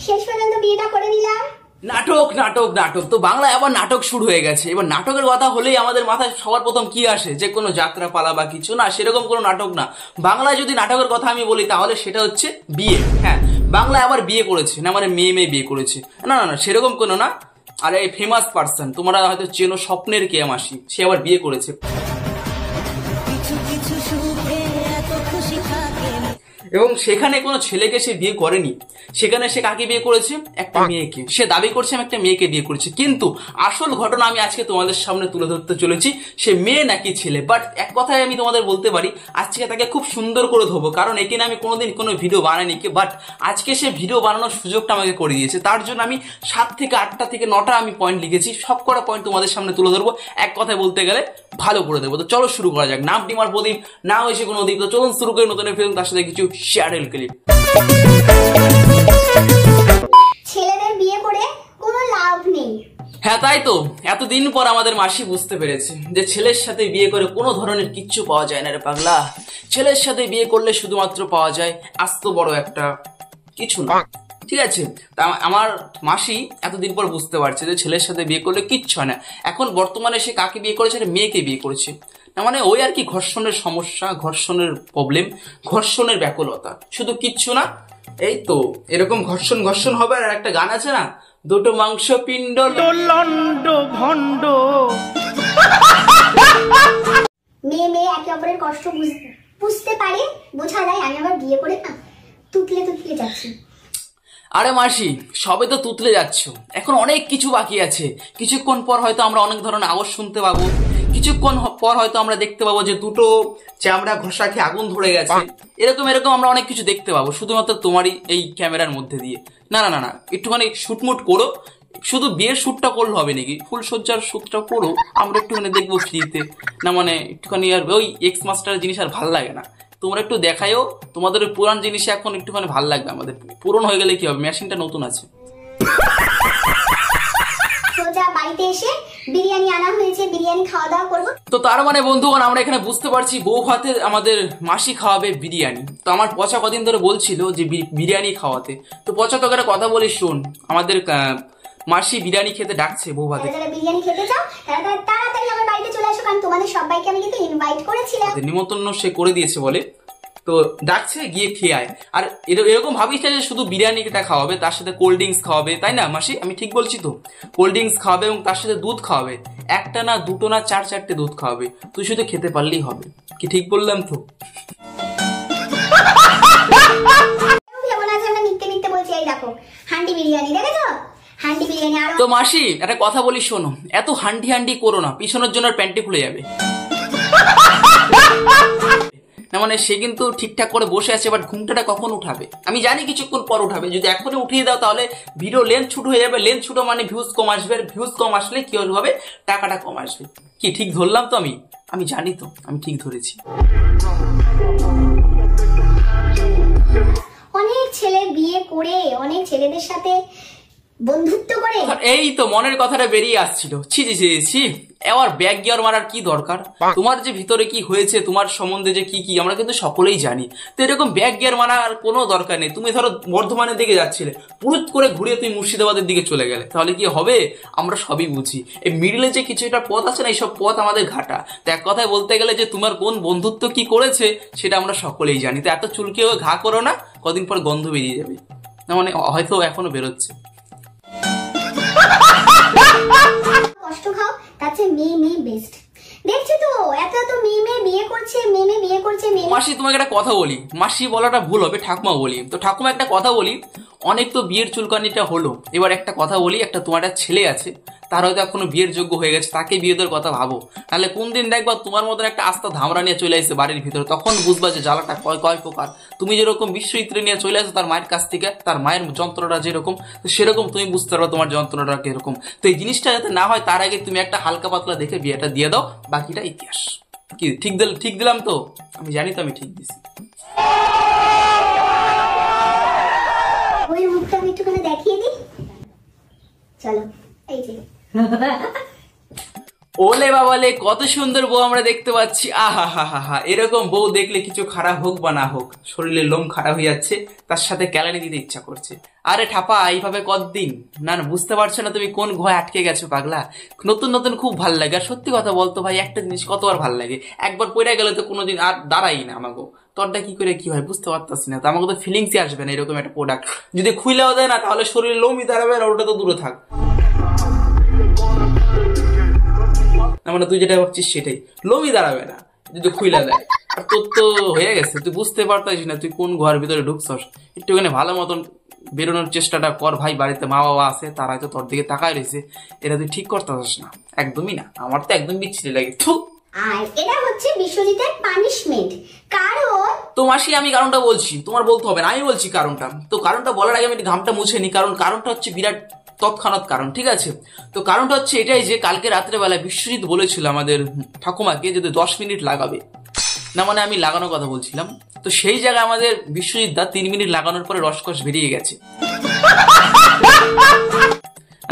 শেষ পর্যন্ত বিয়েটা করে নিলাম। নাটক নাটক নাটক, তো বাংলায় আবার নাটক শুরু হয়ে গেছে। এবার নাটকের কথা হলেই আমাদের মাথায় সবার প্রথম কি আসে, যে কোনো যাত্রা পালা বা কিছু না, সেরকম কোনো নাটক না। বাংলায় যদি নাটকের কথা আমি বলি তাহলে সেটা হচ্ছে বিয়ে। হ্যাঁ, বাংলায় আবার বিয়ে করেছে না, মানে মেয়ে মেয়ে বিয়ে করেছে, না না না সেরকম কোনো না। আরে ফেমাস পার্সন, তোমরা হয়তো চেনো, স্বপ্নের কে মাসি, সে আবার বিয়ে করেছে। এবং সেখানে কোনো ছেলেকে সে বিয়ে করেনি, সেখানে সে কাকে বিয়ে করেছে, একটা মেয়েকে। সে দাবি করছে আমি একটা মেয়েকে বিয়ে করেছি, কিন্তু আসল ঘটনা আমি আজকে তোমাদের সামনে তুলে ধরতে চলেছি, সে মেয়ে নাকি ছেলে। বাট এক কথায় আমি তোমাদের বলতে পারি, আজকে তাকে খুব সুন্দর করে ধরবো, কারণ এখানে আমি কোনোদিন কোনো ভিডিও বানাইনি, বাট আজকে সে ভিডিও বানানোর সুযোগটা আমাকে করে দিয়েছে। তার জন্য আমি 7 থেকে 8টা থেকে 9টা আমি পয়েন্ট লিখেছি, সব কটা পয়েন্ট তোমাদের সামনে তুলে ধরবো, এক কথায় বলতে গেলে ভালো করে দেবো। তো চলো শুরু করা যাক। নাম ডিমার প্রদীপ, না হয়েছে কোনো দ্বীপ। তো চলুন শুরু করে নতুন ফিল্ম, তার সাথে কিছু শ্যাডেল ক্লিপ। ছেলেদের বিয়ে করে কোনো লাভ নেই। হ্যাঁ তাই তো, এতদিন পর আমাদের মাসি বুঝতে পেরেছে যে ছেলের সাথে বিয়ে করে কোনো ধরনের কিচ্ছু পাওয়া যায় না রে পাগলা। ছেলের সাথে বিয়ে করলে শুধুমাত্র পাওয়া যায় আস্ত বড় একটা কিছু না, ঠিক আছে? তা আমার মাসি এতদিন পর বুঝতে পারছে যে ছেলের সাথে বিয়ে করলে কিচ্ছু হয় না। এখন বর্তমানে সে কাকে বিয়ে করেছে, মেয়েকে বিয়ে করেছে। না মানে ওই আর কি, ঘর্ষণের সমস্যা, ঘর্ষণের প্রবলেম, ঘর্ষণের ব্যাকুলতা, শুধু কিচ্ছু না। এই তো এরকম ঘর্ষণ ঘর্ষণ হবে। আর একটা গান আছে না, দুটো মাংস পিণ্ড লন্ড ভন্ড। মেয়ে মেয়ে একে অপরের কষ্ট বুঝতে পারে, বোঝা যায়। আমি আবার বিয়ে করে না তুতলে তুতলে যাচ্ছি। আরে মাসি, সবে তো তুতলে যাচ্ছ, এখন অনেক কিছু বাকি আছে। কিছুক্ষণ পর হয়তো আমরা অনেক ধরনের আওয়াজ শুনতে পাবো, কিছুক্ষণ পর হয়তো আমরা দেখতে পাবো যে দুটো চামড়া ঘষা খেয়ে আগুন ধরে গেছে, এরকম এরকম আমরা অনেক কিছু দেখতে পাবো, শুধুমাত্র তোমারই এই ক্যামেরার মধ্যে দিয়ে। না না না না, একটুখানি শুটমুট করো। শুধু বিয়ের শ্যুটটা করলে হবে নাকি, ফুল সজ্জার শ্যুটটা করো, আমরা একটুখানি দেখবো ফ্রিতে। না মানে একটুখানি আর ওই এক্স মাস্টার জিনিস আর ভাল লাগে না, তোমরা একটু দেখায়ও। তোমাদের ওই পুরান জিনিসে এখন একটুখানি ভাল লাগবে আমাদের। পুরনো হয়ে গেলে কি হবে, মেশিনটা নতুন আছে। সোজা বাড়িতে এসে বিরিয়ানি আনা হয়েছে, বিরিয়ানি খাওয়া দাওয়া করবো। তো তার মানে বন্ধুগণ, আমরা এখানে বুঝতে পারছি বউ ভাতে আমাদের মাসি খাওয়াবে বিরিয়ানি। তো আমার পচা কদিন ধরে বলছিল যে বিরিয়ানি খাওয়াতে। তো পচা তোকে একটা কথা বলি শোন, আমাদের মাসি বিরিয়ানি খেতে ডাকছে বউ ভাতে। যারা বিরিয়ানি খেতে চাও তারা তাড়াতাড়ি আমার বাড়িতে চলে আসো, কারণ তোমাদের সবাইকে আমি কিন্তু ইনভাইট করেছিলাম। নিমন্ত্রণ সে করে দিয়েছে বলে, তো ডাকছে, গিয়ে খেয়ে আয়। আর এরকম ভাবিস না যে শুধু বিরিয়ানিটা খাওয়াবে, তার সাথে কোল্ড ড্রিঙ্কস খাওয়াবে, তাই না মাসি? আমি ঠিক বলছি তো? কোল্ড ড্রিঙ্কস খাওয়াবে এবং তার সাথে দুধ খাওয়াবে, একটা না দুটো না 4-4টে দুধ খাওয়াবে। তুই শুধু খেতে পারলেই হবে। কি ঠিক বললাম তো? মিথ্যে মিথ্যে বলছি। এই দেখো হান্ডি বিরিয়ানি, দেখেছো? হান্ডি বিরিয়ানি। আর তো মাসি একটা কথা বলি শোনো, এত হান্ডি হান্ডি করো না, পিছনের জন্য প্যান্টি খুলে যাবে। না মানে সে কিন্তু ঠিকঠাক করে বসে আছে, বাট ঘুমটাটা কখন উঠাবে আমি জানি, কিছুক্ষণ পর উঠাবে। যদি এখনই উঠিয়ে দাও তাহলে ভিডিও লেন্থ ছোট হয়ে যাবে। লেন্থ ছোট মানে ভিউজ কম আসবে, আর ভিউজ কম আসলে কি হবে, টাকাটা কম আসবে। কি ঠিক ধরলাম তো? আমি জানি তো, আমি ঠিক ধরেছি। অনেক ছেলে বিয়ে করে, অনেক ছেলেদের সাথে বন্ধুত্ব করে। এই তো মনের কথাটা বেরিয়ে আসছিল। ছি ছি ছি ছি, এবার ব্যাক গিয়ার মারার কি দরকার? তোমার যে ভিতরে কি হয়েছে, তোমার সম্বন্ধে যে কি কি আমরা কিন্তু সকলেই জানি। তো এরকম ব্যাক গিয়ার মারার কোনো দরকার নেই। তুমি ধরো বর্ধমানের দিকে যাচ্ছিলে, পুরুত করে ঘুরিয়ে তুমি মুর্শিদাবাদের দিকে চলে গেলে, তাহলে কি হবে? আমরা সবই বুঝি। এই মিডিলে যে কিছু একটা পথ আছে না, এইসব পথ আমাদের ঘাটা। তো এক কথায় বলতে গেলে যে তোমার কোন বন্ধুত্ব কি করেছে সেটা আমরা সকলেই জানি। তো এত চুলকেও ঘা করো না, কদিন পর গন্ধ বেরিয়ে যাবে। না মানে হয়তো এখনো বেরোচ্ছে। কষ্ট খাও, তার চেয়ে মেয়ে মেয়ে বেস্ট। দেখছি তো এত এত মেয়ে মেয়ে বিয়ে করছে, মেয়ে মেয়ে বিয়ে করছে। মাসি তোমাকে একটা কথা বলি, মাসি বলাটা ভুল হবে, ঠাকুমা বলি। তো ঠাকুমা একটা কথা বলি, অনেক তো বিয়ের চুলকানিটা হলো, এবার একটা কথা বলি, একটা তোমার একটা ছেলে আছে, তার হয়তো এখনো বিয়ের যোগ্য হয়ে গেছে, তাকে বিয়ে দেওয়ার কথা ভাবো। তাহলে কোন দিন দেখবা তোমার মতন একটা আস্তা ধামরা নিয়ে চলে আসছে বাড়ির ভিতরে, তখন বুঝবা যে জ্বালাটা কয় প্রকার। তুমি যেরকম বিশ্বচিত্রে নিয়ে চলে আসো তার মায়ের কাছ থেকে, তার মায়ের যন্ত্রণাটা যেরকম, তো সেরকম তুমি বুঝতে পারো তোমার যন্ত্রণাটা কিরকম। তো এই জিনিসটা যাতে না হয়, তার আগে তুমি একটা হালকা পাতলা দেখে বিয়েটা দিয়ে দাও, বাকিটা ইতিহাস। কি ঠিক দিলাম তো? আমি জানি তো আমি ঠিক দিছি। ওই মুখটা আমি একটুখানি দেখিয়ে দিই, চলো। এই যে ওলে বাবালে, কত সুন্দর বউ আমরা দেখতে পাচ্ছি। আহা হা হা হা, এরকম বউ দেখলে কিছু খারাপ হোক বা না হোক, শরীরের লোম খারাপ হয়ে যাচ্ছে, তার সাথে ক্যালানি দিতে ইচ্ছা করছে। আরে ঠাপা, এইভাবে কতদিন? না না, বুঝতে পারছো না তুমি কোন ঘরে আটকে গেছো পাগলা। নতুন নতুন খুব ভাল লাগে। আর সত্যি কথা বলতো ভাই, একটা জিনিস কতবার ভাল লাগে, একবার পড়ে গেলে তো কোনোদিন আর দাঁড়াই না আমাকে। তোরটা কি করে কি হয় বুঝতে পারতাছি না। তো আমাকে তো ফিলিংসই আসবে না এরকম একটা প্রোডাক্ট যদি খুইলেও দেয় না, তাহলে শরীরে লোমই দাঁড়াবে না, ওটা তো দূরে থাক। মানে তুই যেটা ভাবছিস সেটাই, লোমই দাঁড়াবে না যদি খুইলা দেয়। আর তোর তো হয়ে গেছে, তুই বুঝতে পারতাছিস না তুই কোন ঘরের ভিতরে ঢুকছস। একটুখানি ভালো মতন বেরোনোর চেষ্টাটা কর ভাই। বাড়িতে মা বাবা আছে, তারা হয়তো তোর দিকে তাকায় রয়েছে, এটা তুই ঠিক করতেছিস না, একদমই না। আমার তো একদম বিচ্ছিরি লাগে। আর এটা হচ্ছে বিশ্বজিতের পানিশমেন্ট। কারণ তো মাসি, আমি কারণটা বলছি, তোমার বলতে হবে না, আমি বলছি কারণটা। তো কারণটা বলার আগে আমি ঘামটা মুছে নি, কারণ কারণটা হচ্ছে বিরাট তৎক্ষণাৎ কারণ, ঠিক আছে? তো কারণটা হচ্ছে এটাই যে কালকে রাত্রেবেলা বিশ্বজিৎ বলেছিল আমাদের ঠাকুমাকে যদি 10 মিনিট লাগাবে না, মানে আমি লাগানোর কথা বলছিলাম। তো সেই জায়গায় আমাদের বিশ্বজিৎ দা 3 মিনিট লাগানোর পরে রসকস বেরিয়ে গেছে।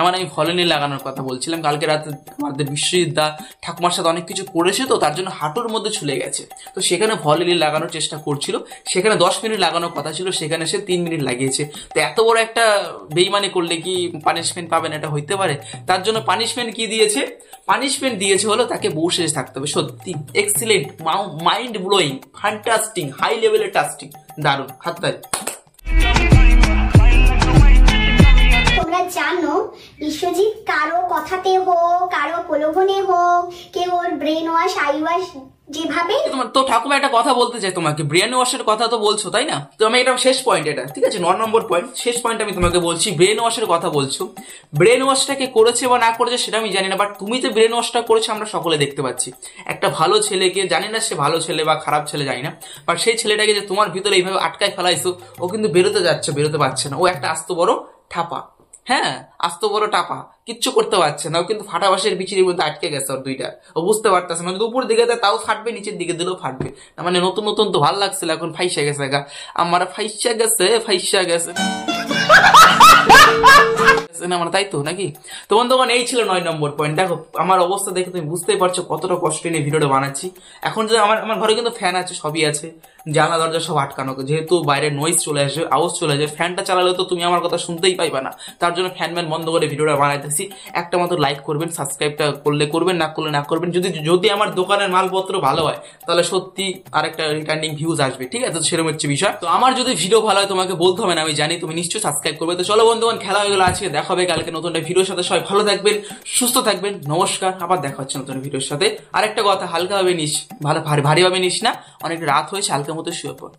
মানে আমি ভলিনি লাগানোর কথা বলছিলাম। কালকে রাতে আমাদের বিশ্বজিৎ দা ঠাকুমার সাথে অনেক কিছু করেছে, তো তার জন্য হাঁটুর মধ্যে ছুলে গেছে। তো সেখানে ভলিনি লাগানোর চেষ্টা করছিল, সেখানে 10 মিনিট লাগানোর কথা ছিল, সেখানে সে 3 মিনিট লাগিয়েছে। তো এত বড় একটা বেইমানি করলে কি পানিশমেন্ট পাবেন? এটা হইতে পারে? তার জন্য পানিশমেন্ট কি দিয়েছে? পানিশমেন্ট দিয়েছে হলো তাকে বউ সেজে থাকতে হবে। সত্যি excellent, mind blowing, fantastic, high লেভেলের টাস্টিং, দারুণ, হাততালি। তোমরা জানো বিশ্বজিৎ কারো কথাতে হোক, কারো প্রলোভনে হোক, কেউ ওর ব্রেন ওয়াশ, আই ওয়াশ যেভাবে। তো ঠাকুমা একটা কথা বলতে চাই তোমাকে, ব্রেন ওয়াশের কথা তো বলছো তাই না? তো আমি এটা শেষ পয়েন্ট, এটা ঠিক আছে 9 নম্বর পয়েন্ট, শেষ পয়েন্ট আমি তোমাকে বলছি। ব্রেন ওয়াশের কথা বলছো, ব্রেন ওয়াশটাকে করেছে বা না করেছে সেটা আমি জানি না, বাট তুমি তো ব্রেন ওয়াশটা করেছো আমরা সকলে দেখতে পাচ্ছি। একটা ভালো ছেলেকে, জানি না সে ভালো ছেলে বা খারাপ ছেলে জানি না, বাট সেই ছেলেটাকে যে তোমার ভিতরে এইভাবে আটকায় ফেলাইছো, ও কিন্তু বেরোতে যাচ্ছে, বেরোতে পারছে না। ও একটা আস্ত বড় ঠাপা, হ্যাঁ আস্ত বড় টাপা, কিচ্ছু করতে পারছে না। ও কিন্তু ফাটা বাঁশের বিচিরির মধ্যে আটকে গেছে ওর দুইটা, ও বুঝতে পারতেছে না। যদি উপর দিকে দেয় তাও ফাটবে, নিচের দিকে দিলেও ফাটবে। মানে নতুন নতুন তো ভালো লাগছিল, এখন ফাইসা গেছে গা, আমার ফাইসা গেছে, ফাইসা গেছে না, মানে তাই তো নাকি? তো বন্ধুগণ, এই ছিল 9 নম্বর পয়েন্ট। দেখো আমার অবস্থা দেখে তুমি বুঝতেই পারছো কতটা কষ্ট নিয়ে ভিডিওটা বানাচ্ছি। এখন যে আমার ঘরে কিন্তু ফ্যান আছে, সবই আছে, জানলা দরজা সব আটকানো, যেহেতু বাইরে নয়েজ চলে আসবে, আওয়াজ চলে আসবে। ফ্যানটা চালালে তো তুমি আমার কথা শুনতেই পাইবা না, তার জন্য ফ্যান বন্ধ করে ভিডিওটা বানাইতেছি। একটা মাত্র লাইক করবেন, সাবস্ক্রাইবটা করলে করবেন, না করলে না করবেন। যদি আমার দোকানের মালপত্র ভালো হয় তাহলে সত্যি আরেকটা রিটার্নিং ভিউজ আসবে, ঠিক আছে? তো সেরকম হচ্ছে বিষয়। তো আমার যদি ভিডিও ভালো হয় তোমাকে বলতে হবে না, আমি জানি, তুমি নিশ্চয়ই সাবস্ক্রাইব করবে। তো চলো বন্ধুগণ, খেলা হয়ে গেল আজকে, দেখা হবে কালকে নতুন একটা ভিডিওর সাথে। সবাই ভালো থাকবেন, সুস্থ থাকবেন, নমস্কার। আবার দেখা হচ্ছে নতুন ভিডিওর সাথে। আরেকটা কথা, হালকা ভাবে নিস, ভারী ভাবে নিস না, অনেক রাত হয়েছে, হালকা মতো শুয়ে পড়।